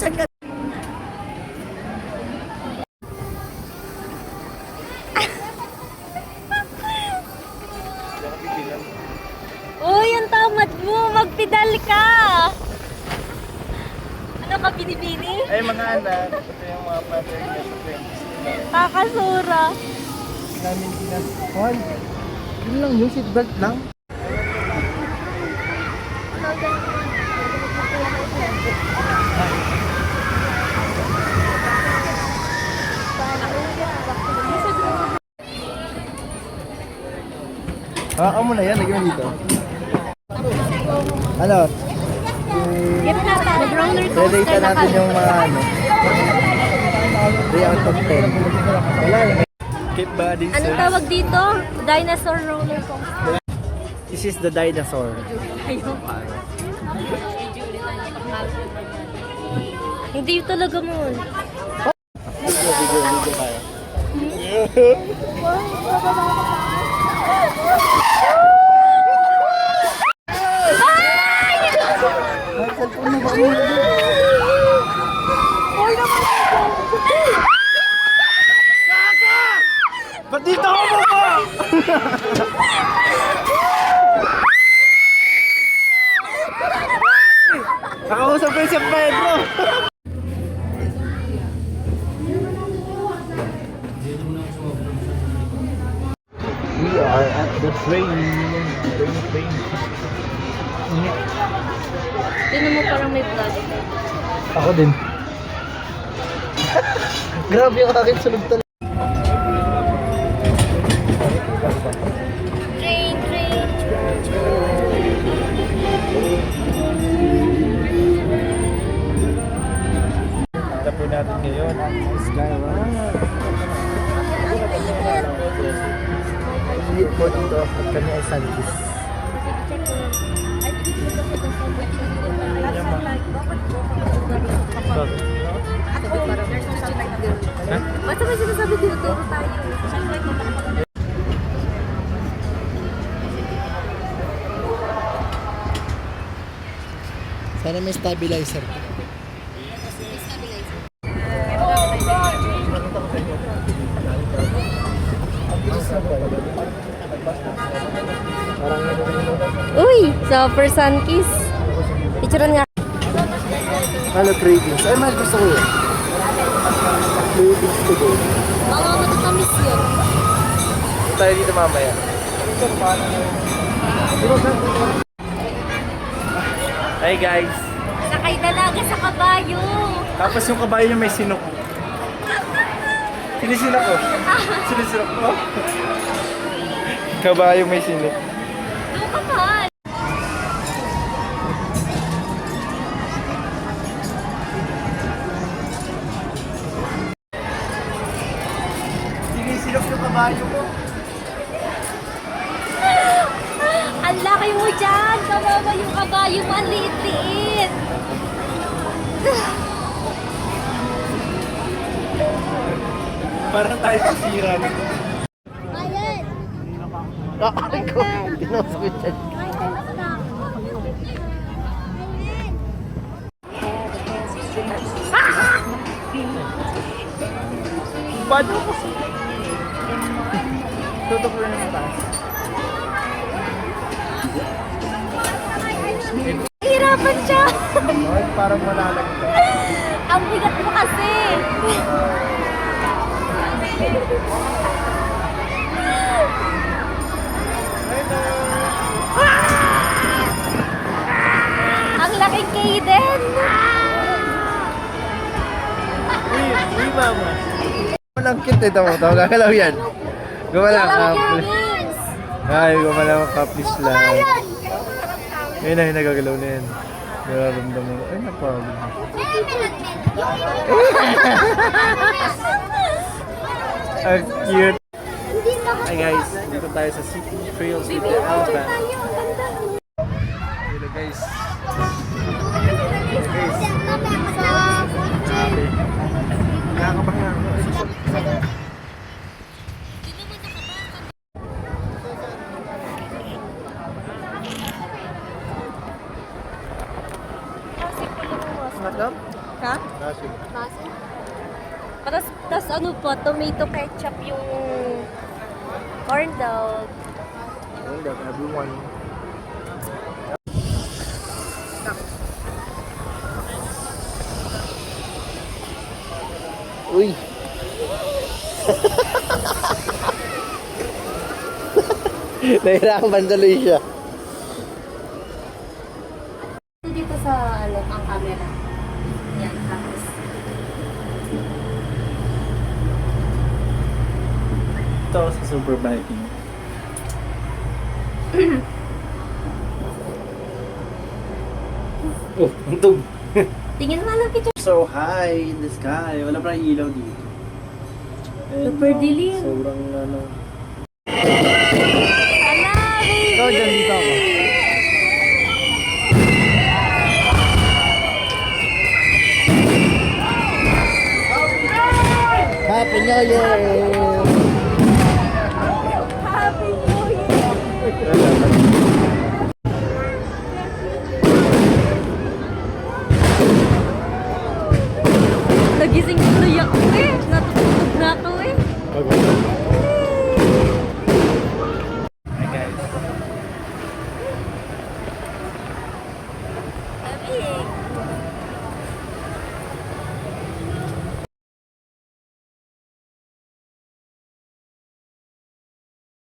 Saan ka? Uy, ang tamad mo! Magpedal ka! Ano ka, binibini? Ay, mga anak. Ito yung mga mother niya sa friends. Kakasura. Namin sinasakon. Yun lang yung seatbelt lang. Hawakan mo na yan, lagyan mo dito. Ano? Mag-roller Relate coaster na natin yung mga ano. 3 out of 10. Wala yung keep body Anong search. tawag dito? Dinosaur roller coaster. This is the dinosaur. Hindi talaga mo. Video tayo. Ay, cellphone mo ba mo? Ba't dito ako baba? Nakausap ko yung San Pedro. We are at the train. Tinan mo parang may vlog. Ako din. Grabe yung akin sunog talaga. Train. Ito po natin ngayon ang Skyward. Hindi po dito at kami ay Santis. Basta may sinasabi dito tayo. Sana may stabilizer. Uy! Super sun kiss. Picturean nga. Ano, cravings? Ay, mas gusto ko yun. Cravings to go. Mga matatamis yun. Tayo dito mamaya. Hey guys! Sakay dalaga sa kabayo. Tapos yung kabayo niya may sinok. Sinisinok ko. Sinisinok ko. Kabayo may sinok. Doon ka man. Sinisinok yung kabayo ko. Ang laki mo dyan. Kawawa yung kabayo mo. Ang liit-liit. Parang tayo sisira nito. Ayan. Ay ko. Tinos ko dyan. Paano ko? Tutok rin sa taas. Hirapan siya. Ay, parang malalagay. Ang bigat mo kasi. Ang laking Kaden. Uy, mama. Walang cute ito mo. Ito, gagalaw yan. Gumalaw ka. Ay, gumalaw ka. Please lang. Ayun na, nagagalaw na yan. Nararamdaman mo. Ay, napagod. Ang cute. Hi guys, dito tayo sa City Trails with the Alpha. Hello guys. Hello guys. Grabe. Nakakabahan ako. Madam? Ha? Tas ano po, tomato ketchup yung corn dog. Corn dog, everyone. Uy! Nahirapan tuloy siya. Dito sa ano, ang camera. Yan, tapos. Ito sa Super Viking. Oh, untog. Tingin mo lang picture. So high in the sky. Wala pa ilaw dito. And, Super dilim. Sobrang ano. Ala, baby! Ikaw dyan, dito ako. Happy New Year! Happy New Year! Nagising tuloy ako eh. Natutulog na ako eh.